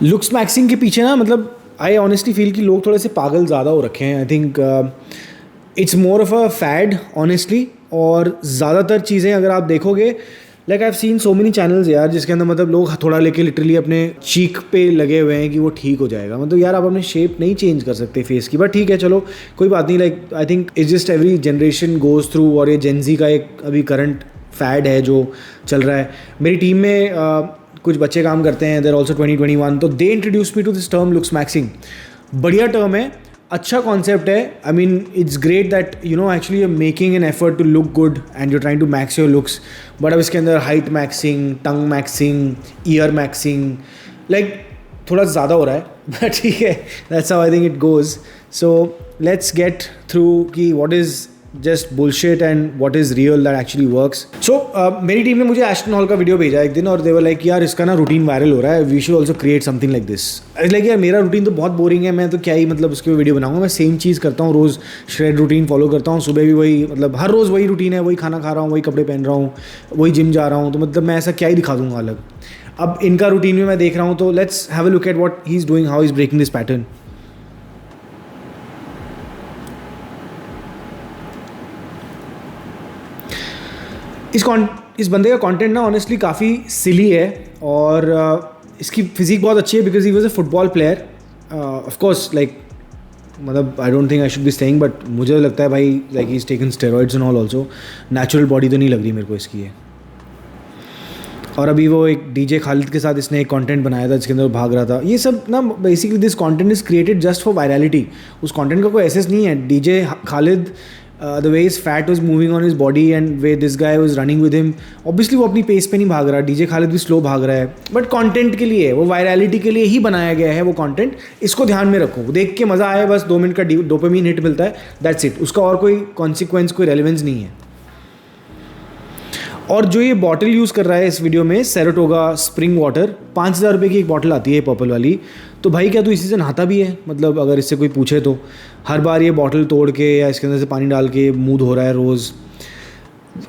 Looks maxing के पीछे ना मतलब आई ऑनेस्टली फील कि लोग थोड़े से पागल ज़्यादा हो रखे हैं. I think it's more of a fad honestly. और ज़्यादातर चीज़ें अगर आप देखोगे like I have seen so many channels यार जिसके अंदर मतलब लोग थोड़ा लेके लिटरली अपने चीक पे लगे हुए हैं कि वो ठीक हो जाएगा. मतलब यार आप अपने शेप नहीं चेंज कर सकते फेस की. बट ठीक है चलो कोई बात नहीं. Like I think it's just every generation goes through. और ये जेनजी का एक अभी करंट फैड है जो चल रहा है. मेरी टीम में कुछ बच्चे काम करते हैं. There also 2021. तो they introduce me to this term looks maxing. बढ़िया टर्म है, अच्छा कॉन्सेप्ट है. I mean it's great that you know actually you making an effort to look good and you trying to max your looks. But अब इसके अंदर height maxing, tongue maxing, ear maxing like थोड़ा ज़्यादा हो रहा है. But ठीक है, that's how I think it goes. So let's get through कि what is just bullshit and what is real that actually works. So मेरी टीम ने मुझे एस्टन हॉल का वीडियो भेजा एक दिन और दे वर लाइक यार इसका ना रूटीन वायरल हो रहा है, we should also create something like this. Like यार मेरा रूटीन तो बहुत बोरिंग है, मैं तो क्या ही मतलब उसके वीडियो बनाऊंगा. मैं सेम चीज़ करता हूँ रोज़, श्रेड रूटीन फॉलो करता हूँ. सुबह भी वही मतलब हर रोज़ वही रूटीन है, वही खाना खा रहा हूँ, वही कपड़े पहन रहा हूँ, वही जिम जा रहा हूँ. तो मतलब मैं ऐसा क्या ही दिखा दूंगा अलग. अब इनका रूटीन भी मैं देख रहा हूँ तो let's have a look at what he is doing, how is breaking this pattern. इस बंदे का कंटेंट ना ऑनेस्टली काफ़ी सिली है. और इसकी फिजिक बहुत अच्छी है because he was a football player. Of course like मतलब I don't think I should be saying but मुझे लगता है भाई like he is taken steroids and all also. Natural body तो नहीं लग रही मेरे को इसकी है. और अभी वो एक डीजे खालिद के साथ इसने एक कंटेंट बनाया था जिसके अंदर वो भाग रहा था. ये सब ना basically this content is created just for virality. उस कंटेंट का कोई एसेस नहीं है. DJ Khalid the way his fat was moving on his body and way this guy was running with him, obviously वो अपनी पेस पे नहीं भाग रहा. डीजे खालिद भी स्लो भाग रहा है बट कंटेंट के लिए, वो वायरलिटी के लिए ही बनाया गया है वो कंटेंट. इसको ध्यान में रखो, देख के मज़ा आए, बस 2 मिनट का डोपामिन हिट मिलता है, दैट्स इट. उसका और कोई कॉन्सिक्वेंस, कोई रेलिवेंस नहीं है. और जो ये बॉटल यूज़ कर रहा है इस वीडियो में, सैराटोगा स्प्रिंग वाटर, 5,000 रुपये की एक बॉटल आती है पर्पल वाली. तो भाई क्या तू इसी से नहाता भी है? मतलब अगर इससे कोई पूछे तो हर बार ये बॉटल तोड़ के या इसके अंदर से पानी डाल के मुंह धो रहा है रोज़.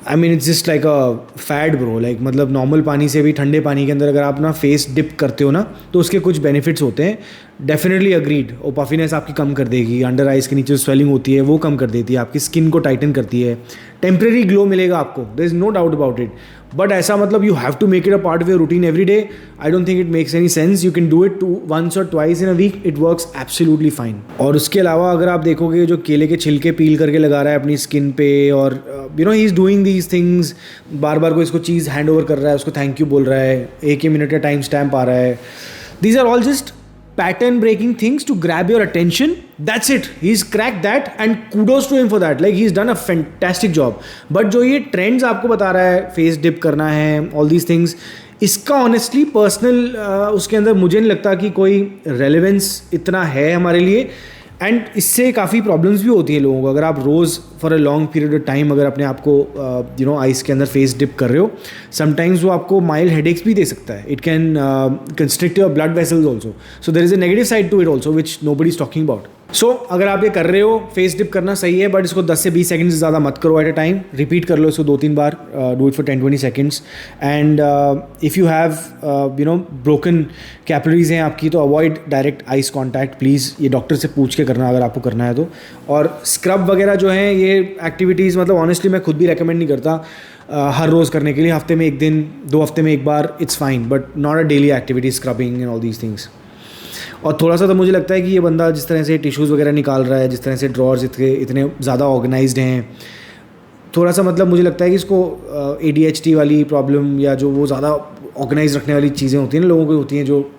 I mean it's just like a fad bro. Like मतलब नॉर्मल पानी से भी, ठंडे पानी के अंदर अगर आप ना फेस डिप करते हो ना तो उसके कुछ बेनिफिट्स होते हैं. Definitely agreed. वो पफिनेस आपकी कम कर देगी, अंडर आइज के नीचे स्वेलिंग होती है वो कम कर देती है, आपकी स्किन को टाइटन करती है, टेम्प्रेरी ग्लो मिलेगा आपको, there is no doubt about it. But ऐसा मतलब you have to make it a part of your routine every day, I don't think it makes any sense. You can do it once और twice in a week, it works absolutely fine. और उसके अलावा अगर आप देखोगे जो केले के छिलके पील करके लगा रहा है अपनी स्किन पे, और you know he is doing these things, बार बार कोई इसको चीज़ हैंड ओवर कर रहा है, उसको थैंक यू बोल रहा है, एक ही मिनट का टाइम स्टैम्प आ रहा है. These are all just pattern breaking things to grab your attention. That's it. He's cracked that and kudos to him for that. Like he's done a fantastic job. But जो ये trends आपको बता रहा है, face dip करना है, all these things, इसका honestly personal उसके अंदर मुझे नहीं लगता कि कोई relevance इतना है हमारे लिए. एंड इससे काफ़ी प्रॉब्लम्स भी होती हैं लोगों को. अगर आप रोज़ for a long period of time अगर अपने आप को यू नो आइस के अंदर फेस डिप कर रहे हो, समटाइम्स वो आपको माइल्ड हेडेक्स भी दे सकता है. It can constrict your blood vessels also. So there is a negative side to it also which nobody is talking about. So अगर आप ये कर रहे हो, फेस डिप करना सही है बट इसको 10 से 20 सेकंड से ज़्यादा मत करो एट अ टाइम. रिपीट कर लो इसको 2-3 बार. Do it for 10-20 seconds. And if you have you know broken capillaries हैं आपकी तो avoid direct ice contact please. ये डॉक्टर से पूछ के करना अगर आपको करना है तो. और स्क्रब वगैरह जो हैं ये एक्टिविटीज़ मतलब ऑनेस्टली मैं खुद भी रेकमेंड नहीं करता हर रोज़ करने के लिए. हफ्ते में 1 दिन, 2 हफ्ते में 1 बार, it's fine but not a daily activity scrubbing and all these things. और थोड़ा सा तो मुझे लगता है कि ये बंदा जिस तरह से टिश्यूज़ वगैरह निकाल रहा है, जिस तरह से ड्रॉर्स इतने ज़्यादा ऑर्गेनाइज्ड हैं, थोड़ा सा मतलब मुझे लगता है कि इसको ADHD वाली प्रॉब्लम या जो वो ज़्यादा ऑर्गेनाइज रखने वाली चीज़ें होती हैं ना लोगों को होती हैं, जो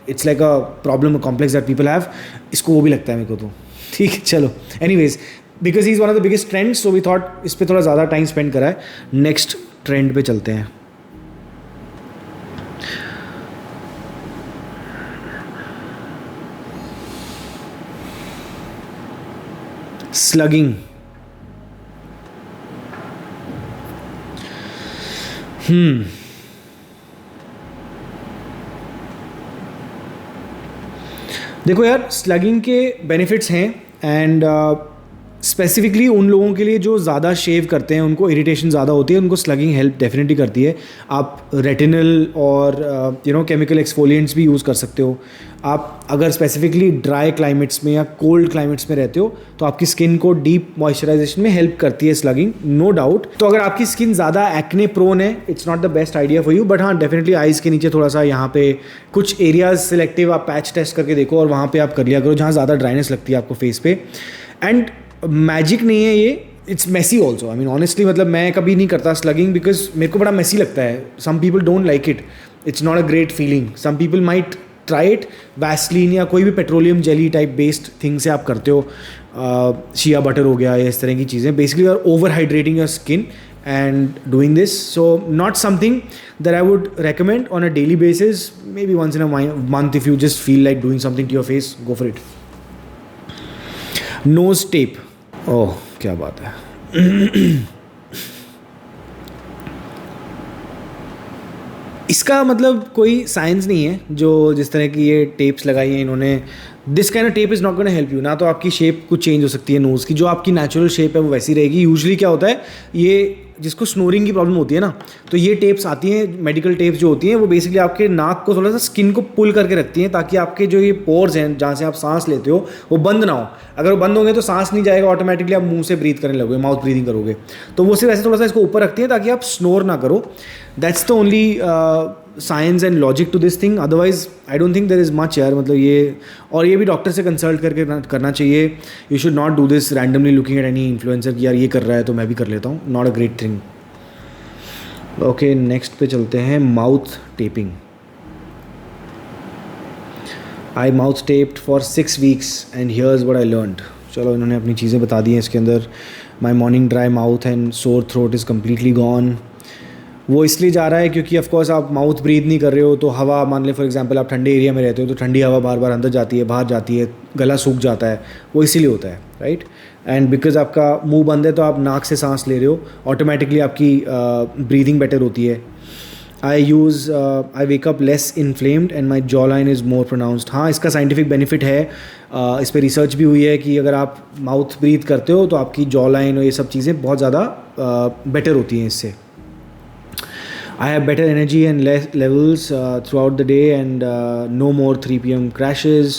it's like a problem complex that people have, इसको वो भी लगता है मेरे को तो. ठीक है चलो. Anyways because he is one of the biggest trends so we thought इस पर थोड़ा ज़्यादा टाइम स्पेंड करा है. नेक्स्ट ट्रेंड पे चलते हैं. स्लगिंग. देखो यार स्लगिंग के बेनिफिट्स हैं एंड स्पेसिफिकली उन लोगों के लिए जो ज़्यादा शेव करते हैं, उनको इरिटेशन ज़्यादा होती है, उनको स्लगिंग हेल्प डेफिनेटली करती है। आप रेटिनल और केमिकल एक्सफोलिएंट्स भी यूज़ कर सकते हो। आप अगर स्पेसिफिकली ड्राई क्लाइमेट्स में या कोल्ड क्लाइमेट्स में रहते हो तो आपकी स्किन को डीप मॉइस्चराइजेशन में हेल्प करती है स्लगिंग, नो डाउट। तो अगर आपकी स्किन ज़्यादा एक्ने प्रोन है, it's not the best idea for you, but हाँ डेफिनेटली आइज़ के नीचे थोड़ा सा यहाँ पे कुछ एरियाज सिलेक्टिव आप पैच टेस्ट करके देखो और वहाँ पे आप कर लिया करो जहाँ ज़्यादा ड्राइनेस लगती है आपको फेस पे। एंड मैजिक नहीं है ये, it's messy also. I mean honestly, मतलब मैं कभी नहीं करता स्लगिंग बिकॉज मेरे को बड़ा मेसी लगता है। Some people don't like it, it's not a great feeling. Some people might try it. Vaseline या कोई भी petroleum jelly type based thing से आप करते हो, शिया बटर हो गया या इस तरह की चीज़ें, basically you are over hydrating your skin and doing this. So not something that I would recommend on a daily basis. Maybe once in a month if you just feel like doing something to your face, go for it. Nose tape. Oh, क्या बात है। इसका मतलब कोई science नहीं है जो जिस तरह की ये टेप्स लगाई हैं इन्होंने। This kind of tape is not gonna help you. ना तो आपकी शेप कुछ चेंज हो सकती है नोज़ की, जो आपकी नेचुरल शेप है वो वैसी रहेगी। यूजुअली क्या होता है, ये जिसको स्नोरिंग की प्रॉब्लम होती है ना, तो ये टेप्स आती हैं, मेडिकल टेप्स जो होती हैं वो बेसिकली आपके नाक को थोड़ा सा स्किन को पुल करके रखती हैं ताकि आपके जो ये पोर्स हैं जहाँ से आप सांस लेते हो वो बंद ना हो। अगर वो बंद होंगे तो सांस नहीं जाएगा, ऑटोमेटिकली आप मुंह से ब्रीथ करने लगोगे, माउथ ब्रीदिंग करोगे। तो वो सिर्फ ऐसे थोड़ा सा इसको ऊपर रखती है ताकि आप स्नोर ना करो। That's the only science and logic to this thing. Otherwise I don't think there is much यार, मतलब ये, और ये भी डॉक्टर से कंसल्ट करके करना चाहिए। You should not do this randomly looking at any influencer कि यार ये कर रहा है तो मैं भी कर लेता हूँ। Not a great thing. Okay, next पे चलते हैं, mouth taping. I mouth taped for 6 weeks and here's what I learned. चलो, इन्होंने अपनी चीज़ें बता दी हैं इसके अंदर। My morning dry mouth and sore throat is completely gone. वो इसलिए जा रहा है क्योंकि ऑफकोर्स आप माउथ ब्रीथ नहीं कर रहे हो, तो हवा, मान ले फॉर एग्जांपल आप ठंडे एरिया में रहते हो तो ठंडी हवा बार बार अंदर जाती है, बाहर जाती है, गला सूख जाता है, वो इसीलिए होता है, राइट। एंड बिकॉज आपका मुंह बंद है तो आप नाक से सांस ले रहे हो, ऑटोमेटिकली आपकी ब्रीदिंग बेटर होती है। I wake up less inflamed and my jawline is more pronounced. हाँ, इसका साइंटिफिक बेनिफिट है, इस पर रिसर्च भी हुई है कि अगर आप माउथ ब्रीथ करते हो तो आपकी जॉ लाइन और ये सब चीज़ें बहुत ज़्यादा बेटर होती हैं इससे। I have better energy and less levels throughout the day and no more 3 p.m. crashes.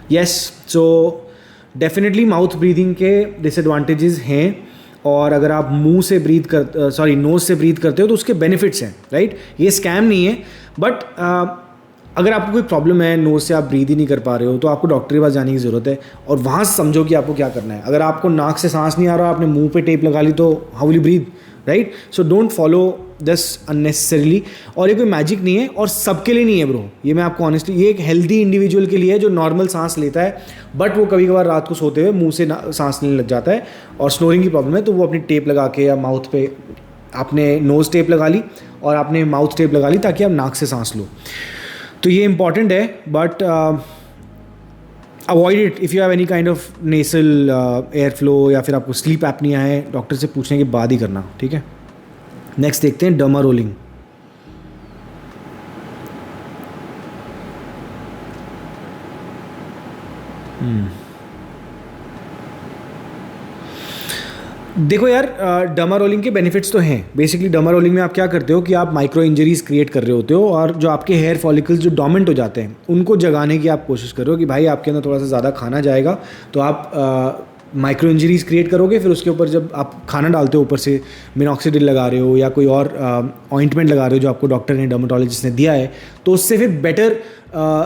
Yes, so definitely mouth breathing के disadvantages हैं, और अगर आप मुंह से नोज़ से ब्रीथ करते हो तो उसके बेनिफिट्स हैं, राइट। ये स्कैम नहीं है, बट अगर आपको कोई प्रॉब्लम है, नोज़ से आप ब्रीथ ही नहीं कर पा रहे हो, तो आपको डॉक्टर के पास जाने की ज़रूरत है और वहाँ समझो कि आपको क्या करना है। अगर आपको नाक से सांस नहीं आ रहा, आपने मुंह पे टेप लगा ली, तो how will you breathe, right. So don't follow this unnecessarily. और ये कोई मैजिक नहीं है और सबके लिए नहीं है ब्रो, ये मैं आपको ऑनेस्टली, ये एक हेल्दी इंडिविजुअल के लिए है जो नॉर्मल सांस लेता है, बट वो कभी कभार रात को सोते हुए मुंह से सांस लेने लग जाता है और स्नोरिंग की प्रॉब्लम है, तो वो अपनी टेप लगा के या माउथ पे आपने नोज़ टेप लगा ली और आपने माउथ टेप लगा ली ताकि आप नाक से सांस लो। तो ये इंपॉर्टेंट है, but avoid it if you have any kind of nasal air flow या फिर आपको स्लीप एपनिया है, डॉक्टर से पूछने के बाद ही करना, ठीक है। नेक्स्ट देखते हैं डर्मा रोलिंग। देखो यार, डर्मा रोलिंग के बेनिफिट्स तो हैं। बेसिकली डर्मा रोलिंग में आप क्या करते हो कि आप माइक्रो इंजरीज क्रिएट कर रहे होते हो और जो आपके हेयर फॉलिकल्स जो डोमेंट हो जाते हैं उनको जगाने की आप कोशिश कर रहे हो कि भाई आपके अंदर थोड़ा सा ज़्यादा खाना जाएगा, तो आप माइक्रो इंजरीज क्रिएट करोगे। फिर उसके ऊपर जब आप खाना डालते हो, ऊपर से मिनॉक्सिडिल लगा रहे हो या कोई और ऑइंटमेंट लगा रहे हो जो आपको डॉक्टर ने, डर्माटोलॉजिस्ट ने दिया है, तो उससे फिर बेटर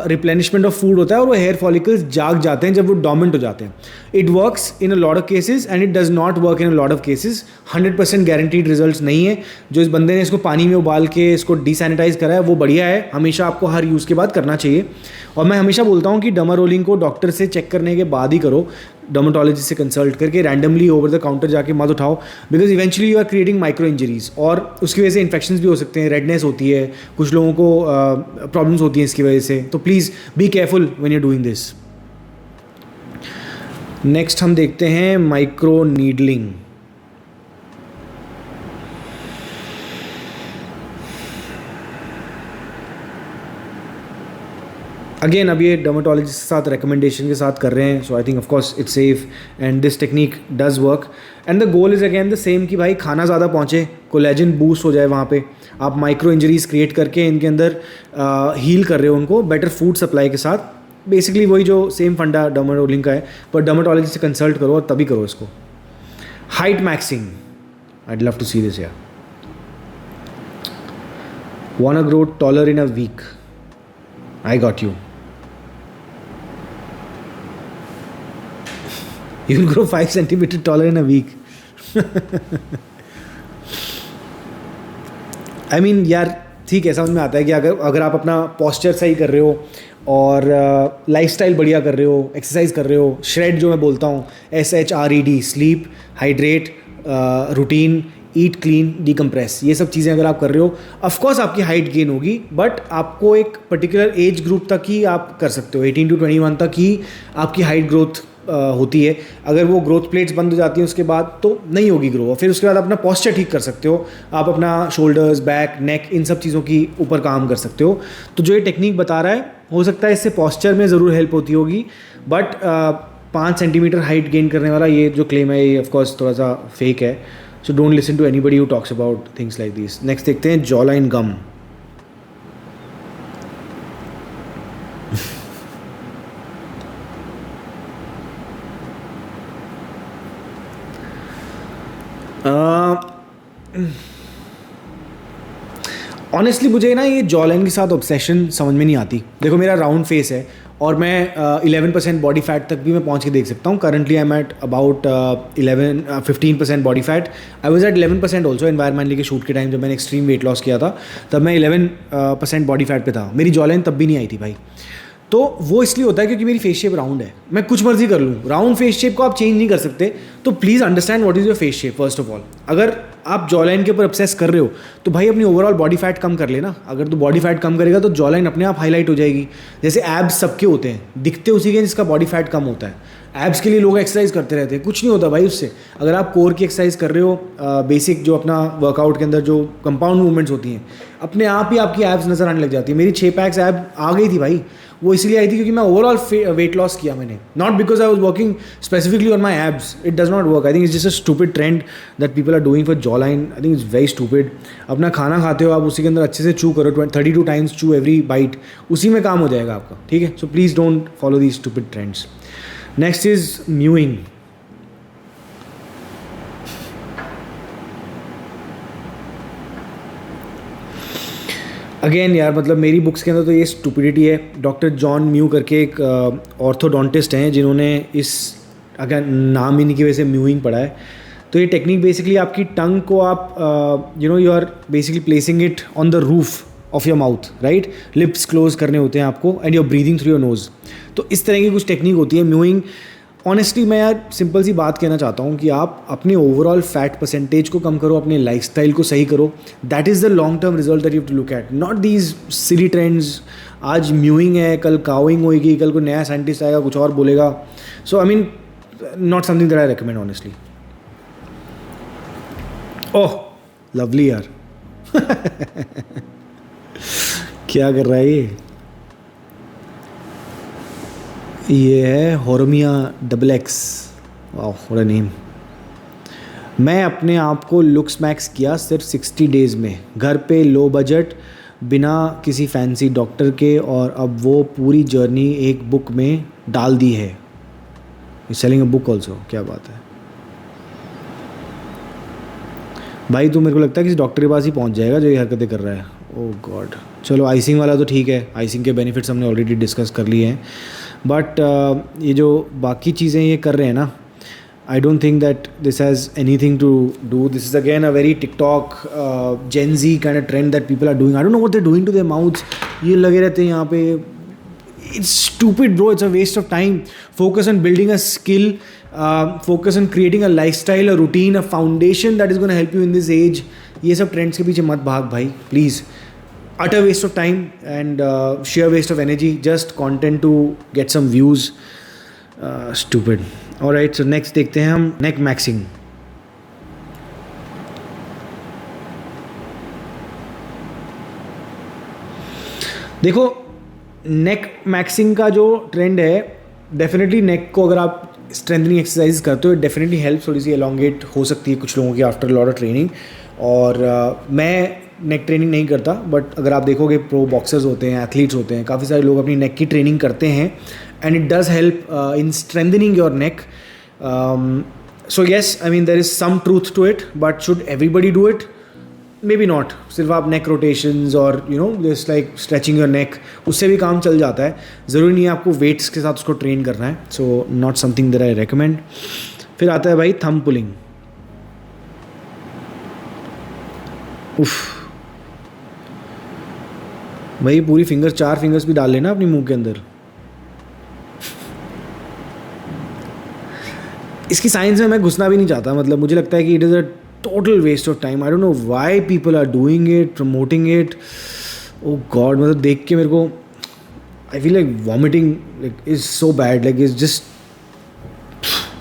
रिप्लेनिशमेंट ऑफ फूड होता है और वो हेयर फॉलिकल्स जाग जाते हैं जब वो डोमेंट हो जाते हैं। It works in a lot of cases and it does not work in a lot of cases. 100% guaranteed results नहीं है। जो इस बंदे ने इसको पानी में उबाल के इसको डिसैनिटाइज करा है वो बढ़िया है, हमेशा आपको हर यूज़ के बाद करना चाहिए। और मैं हमेशा बोलता हूँ कि डर्मा रोलिंग को डॉक्टर से चेक करने के बाद ही करो, डर्माटोलॉजिस्ट से कंसल्ट करके रैंडमली ओवर द काउंटर जाके मत उठाओ, because eventually you are creating micro injuries और उसकी वजह से इन्फेक्शंस भी हो सकते हैं, रेडनेस होती है, कुछ लोगों को प्रॉब्लम्स होती हैं इसकी वजह से। तो please be careful when you doing this. Next हम देखते हैं माइक्रो नीडलिंग। अगेन अब ये डर्माटोलॉजिस्ट के साथ रिकमेंडेशन के साथ कर रहे हैं, so I think of course it's safe and this technique does work and the goal is again the same कि भाई खाना ज़्यादा पहुँचे, कोलेजन बूस्ट हो जाए वहाँ पे, आप माइक्रो इंजरीज क्रिएट करके इनके अंदर हील कर रहे हो उनको बेटर फूड सप्लाई के साथ। बेसिकली वही जो सेम फंडा डर्माटोलिंग का है, पर डर्माटोलॉजिस्ट से कंसल्ट करो और तभी करो इसको। Height maxing, I'd love to see this, yeah. Wanna grow taller in a week? I got you. You'll grow 5 centimeters taller in a week. I mean, यार ठीक है, समझ में आता है कि अगर आप अपना पोस्चर सही कर रहे हो और लाइफस्टाइल बढ़िया कर रहे हो, एक्सरसाइज कर रहे हो, श्रेड जो मैं बोलता हूँ, SHRED, स्लीप, हाइड्रेट, रूटीन, ईट क्लीन, डिकम्प्रेस, ये सब चीज़ें अगर आप कर रहे हो, ऑफकोर्स आपकी हाइट गेन होगी, बट आपको एक पर्टिकुलर एज ग्रुप तक ही आप कर सकते हो, 18 to 21 तक ही आपकी हाइट ग्रोथ होती है। अगर वो ग्रोथ प्लेट्स बंद हो जाती हैं उसके बाद तो नहीं होगी ग्रो, फिर उसके बाद अपना पोस्चर ठीक कर सकते हो, आप अपना शोल्डर्स, बैक, नेक, इन सब चीज़ों की ऊपर काम कर सकते हो। तो जो ये टेक्निक बता रहा है, हो सकता है इससे पोस्चर में ज़रूर हेल्प होती होगी, बट 5 सेंटीमीटर हाइट गेन करने वाला ये जो क्लेम है ये ऑफकोर्स थोड़ा सा फेक है। So don't listen to anybody who talks about things like this. Next देखते हैं जॉ लाइन गम। ऑनेस्टली मुझे ना ये जॉ लाइन के साथ ऑब्सेशन समझ में नहीं आती। देखो मेरा राउंड फेस है और मैं 11% बॉडी फैट तक भी मैं पहुंच के देख सकता हूँ। Currently I am at about 15% body fat. I was at 11% also environmentally के शूट के टाइम, जब मैंने एक्सट्रीम वेट लॉस किया था तब मैं 11% बॉडी फैट पे था। मेरी जॉ लाइन तब भी नहीं आई थी भाई। तो वो इसलिए होता है क्योंकि मेरी फेस शेप राउंड है। मैं कुछ मर्जी कर लूँ, राउंड फेस शेप को आप चेंज नहीं कर सकते। तो please understand what is your face shape first of all. अगर आप जॉ लाइन के ऊपर ऑब्सेस कर रहे हो तो भाई अपनी ओवरऑल बॉडी फैट कम कर लेना। अगर तो बॉडी फैट कम करेगा तो जॉ लाइन अपने आप हाईलाइट हो जाएगी। जैसे एब्स सबके होते हैं, दिखते उसी के जिसका बॉडी फैट कम होता है। एब्स के लिए लोग एक्सरसाइज करते रहते हैं, कुछ नहीं होता भाई उससे। अगर आप कोर की एक्सरसाइज कर रहे हो, बेसिक जो अपना वर्कआउट के अंदर जो कंपाउंड मूवमेंट्स होती हैं, अपने आप ही आपकी एब्स नज़र आने लग जाती है। मेरी 6 पैक्स एब आ गई थी भाई। वो इसीलिए आई थी क्योंकि मैं ओवरऑल वेट लॉस किया मैंने, not because I was working specifically on my abs. It does not work. I think it's just a stupid trend that people are doing for jaw line. I think it's very stupid. अपना खाना खाते हो आप, उसी के अंदर अच्छे से चू करो, 32 टाइम्स चू एवरी बाइट, उसी में काम हो जाएगा आपका, ठीक है। So please don't follow these stupid trends. Next is mowing. Again यार, मतलब मेरी बुक्स के अंदर तो ये स्टुपिडिटी है। डॉक्टर जॉन म्यू करके एक ऑर्थोडोंटिस्ट हैं जिन्होंने इस, अगर नाम इन्हीं की वजह से म्यूइंग पढ़ा है। तो ये टेक्निक बेसिकली आपकी टंग को आप you are basically placing it on the roof of your mouth, right. Lips close करने होते हैं आपको and you're breathing through your nose. तो इस तरह की कुछ टेक्निक होती है म्यूइंग। ऑनेस्टली मैं यार सिंपल सी बात कहना चाहता हूँ कि आप अपने ओवरऑल फैट परसेंटेज को कम करो, अपने लाइफस्टाइल को सही करो। That is the long term result that you have to look at, not these silly trends. आज म्यूइंग है, कल काउइंग होएगी, कल कोई नया साइंटिस्ट आएगा कुछ और बोलेगा। So I mean not something that I recommend honestly. Oh lovely यार क्या कर रहा है ये है होरमिया XX। वाह व्हाट अ नेम। मैं अपने आप को लुक्स मैक्स किया सिर्फ 60 डेज़ में, घर पे लो बजट, बिना किसी फैंसी डॉक्टर के, और अब वो पूरी जर्नी एक बुक में डाल दी है। सेलिंग अ बुक ऑल्सो, क्या बात है भाई। तू मेरे को लगता है किसी डॉक्टर के पास ही पहुंच जाएगा जो ये हरकतें कर रहा है। ओह गॉड। चलो आइसिंग वाला तो ठीक है, आइसिंग के बेनिफिट्स हमने ऑलरेडी डिस्कस कर लिए हैं, बट ये जो बाकी चीज़ें ये कर रहे हैं ना, I don't think that this has anything to do. This is again a very TikTok Gen Z kind of trend that people are doing. I don't know what they are doing to their mouths. ये लगे रहते हैं यहाँ पे। It's stupid bro, it's a waste of time. Focus on building a skill, focus on creating a lifestyle, a routine, a foundation that is going to help you in this age. ये सब trends के पीछे मत भाग भाई please. utter waste of time and sheer waste of energy, just content to get some views. Stupid. Alright, so next देखते हैं हम neck maxing. देखो नेक मैक्सिंग का जो ट्रेंड है, डेफिनेटली नेक को अगर आप स्ट्रेंथनिंग एक्सरसाइज करते हो, डेफिनेटली हेल्प, थोड़ी सी एलोंगेट हो सकती है कुछ लोगों की आफ्टर लॉट ऑफ ट्रेनिंग। और मैं नेक ट्रेनिंग नहीं करता, बट अगर आप देखोगे प्रो बॉक्सर्स होते हैं, एथलीट्स होते हैं, काफ़ी सारे लोग अपनी नेक की ट्रेनिंग करते हैं and it does help in strengthening your neck. So yes, I mean there is some truth to it, but should everybody do it? Maybe not. सिर्फ आप नेक रोटेशंस और this like stretching your neck, उससे भी काम चल जाता है। ज़रूरी नहीं है आपको वेट्स के साथ उसको ट्रेन करना है। So not something that I recommend. फिर आता है भाई थंब पुलिंग। उफ भाई, पूरी फिंगर, 4 फिंगर्स भी डाल लेना अपनी मुंह के अंदर। इसकी साइंस में मैं घुसना भी नहीं चाहता, मतलब मुझे लगता है कि it is a total waste of time. I don't know why people are doing it, promoting it. Oh God, मतलब देख के मेरे को I feel like vomiting, like is so bad, like is just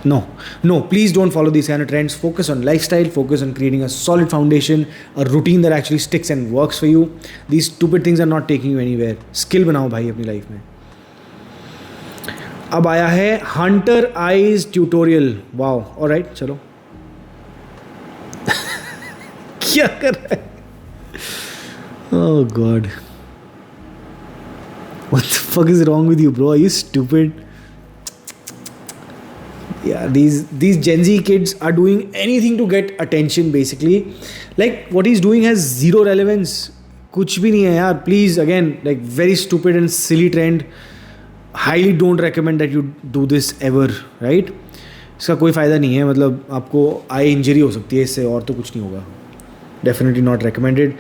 no, please don't follow these kind of trends. Focus on lifestyle, focus on creating a solid foundation, a routine that actually sticks and works for you. These stupid things are not taking you anywhere. Skill बनाओ भाई अपनी life में। अब आया है Hunter eyes tutorial. Wow, alright, चलो। क्या कर रहा है? Oh God, what the fuck is wrong with you, bro? Are you stupid? Yeah, these Gen Z kids are doing anything to get attention basically. Like what he's doing has zero relevance. कुछ भी नहीं है यार, please, again, like very stupid and silly trend. Highly don't recommend that you do this ever, right? इसका कोई फ़ायदा नहीं है, मतलब आपको आई इंजरी हो सकती है इससे, और तो कुछ नहीं होगा। Definitely not recommended.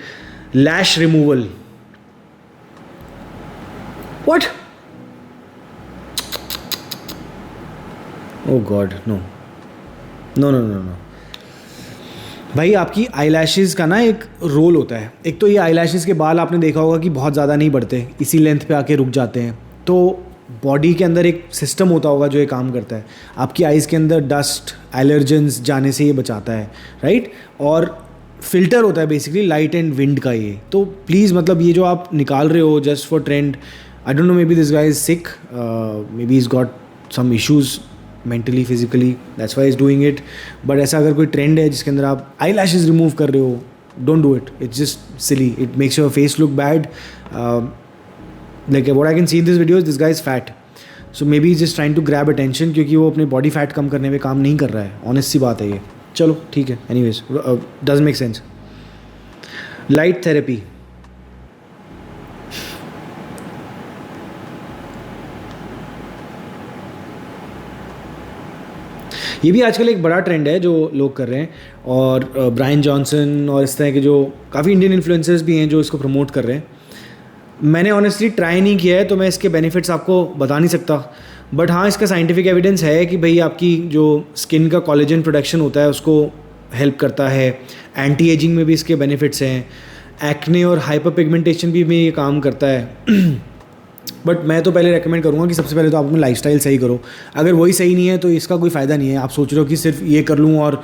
Lash removal. What? Oh God, no. भाई आपकी आई लैशेज़ का ना एक रोल होता है। एक तो ये आई लैशेज़ के बाल आपने देखा होगा कि बहुत ज़्यादा नहीं बढ़ते, इसी लेंथ पे आके रुक जाते हैं। तो बॉडी के अंदर एक सिस्टम होता होगा जो ये काम करता है, आपकी आइज़ के अंदर डस्ट, एलर्जेंस जाने से ये बचाता है, राइट? और फिल्टर होता है बेसिकली लाइट एंड विंड का ये। तो प्लीज़, मतलब ये जो आप निकाल रहे हो just for trend, I don't know, maybe this guy is sick, maybe is got some issues mentally, physically, that's why is doing it. But ऐसा अगर कोई ट्रेंड है जिसके अंदर आप आई लैशेज़ रिमूव कर रहे हो, don't do it. It's just silly, it makes your face look bad. Like what I can see in this video, this guy is fat, so maybe is just trying to grab attention, क्योंकि वो अपने body fat कम करने में काम नहीं कर रहा है। ऑनेस्ट सी बात है ये। चलो ठीक है, anyways, doesn't make sense. Light therapy, ये भी आजकल एक बड़ा ट्रेंड है जो लोग कर रहे हैं। और ब्रायन जॉनसन और इस तरह के जो काफ़ी इंडियन इन्फ्लुएंसर्स भी हैं जो इसको प्रमोट कर रहे हैं। मैंने ऑनेस्टली ट्राई नहीं किया है, तो मैं इसके बेनिफिट्स आपको बता नहीं सकता। बट हाँ, इसका साइंटिफिक एविडेंस है कि भाई आपकी जो स्किन का कोलेजन प्रोडक्शन होता है उसको हेल्प करता है। एंटी एजिंग में भी इसके बेनिफिट्स हैं। एक्ने और हाइपर पिगमेंटेशन भी में ये काम करता है। बट मैं तो पहले रेकमेंड करूँगा कि सबसे पहले तो आप अपनी लाइफस्टाइल सही करो। अगर वही सही नहीं है तो इसका कोई फ़ायदा नहीं है। आप सोच रहे हो कि सिर्फ ये कर लूँ और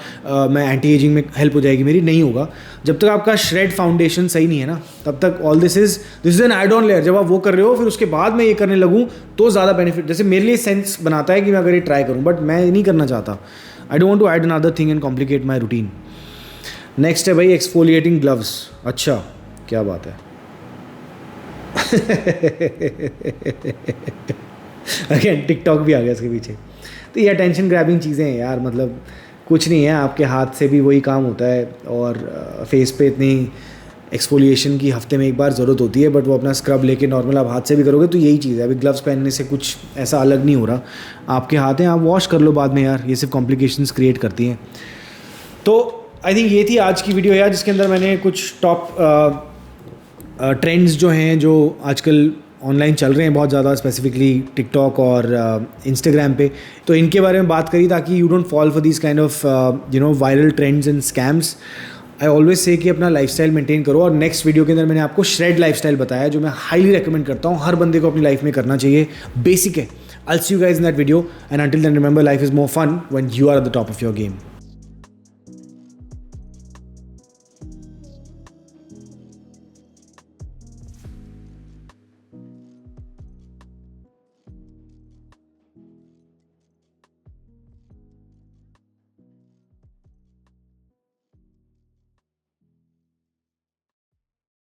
मैं एंटी एजिंग में हेल्प हो जाएगी मेरी, नहीं होगा। जब तक आपका श्रेड फाउंडेशन सही नहीं है ना, तब तक all this is an add on layer. जब आप वो कर रहे हो फिर उसके बाद मैं ये करने लगूँ तो ज़्यादा बेनिफिट, जैसे मेरे लिए सेंस बनाता है कि मैं अगर ये ट्राई करूँ, बट मैं नहीं करना चाहता। I don't want to add another thing and complicate my routine. Next है भाई एक्सफोलिएटिंग ग्लव्स। अच्छा, क्या बात है। अगेन टिकटॉक भी आ गया इसके पीछे। तो ये अटेंशन ग्रैबिंग चीज़ें हैं यार, मतलब कुछ नहीं है, आपके हाथ से भी वही काम होता है। और फेस पे इतनी एक्सफोलिएशन की हफ्ते में एक बार ज़रूरत होती है, बट वो अपना स्क्रब लेके नॉर्मल आप हाथ से भी करोगे तो यही चीज़ है। अभी ग्लव्स पहनने से कुछ ऐसा अलग नहीं हो रहा। आपके हाथ हैं, आप वॉश कर लो बाद में यार, ये सिर्फ कॉम्प्लिकेशंस क्रिएट करती हैं। तो आई थिंक ये थी आज की वीडियो यार, जिसके अंदर मैंने कुछ टॉप ट्रेंड्स जो हैं जो आजकल ऑनलाइन चल रहे हैं बहुत ज़्यादा, स्पेसिफिकली टिकटॉक और इंस्टाग्राम पे, तो इनके बारे में बात करी ताकि you don't fall for this kind of viral trends and scams. I always say कि अपना लाइफस्टाइल मेंटेन करो। और नेक्स्ट वीडियो के अंदर मैंने आपको श्रेड लाइफस्टाइल बताया जो मैं हाईली रेकमेंड करता हूँ, हर बंदे को अपनी लाइफ में करना चाहिए, बेसिक है। I'll see you guys in that video, and until then remember, life is more fun when you are at the top of your game.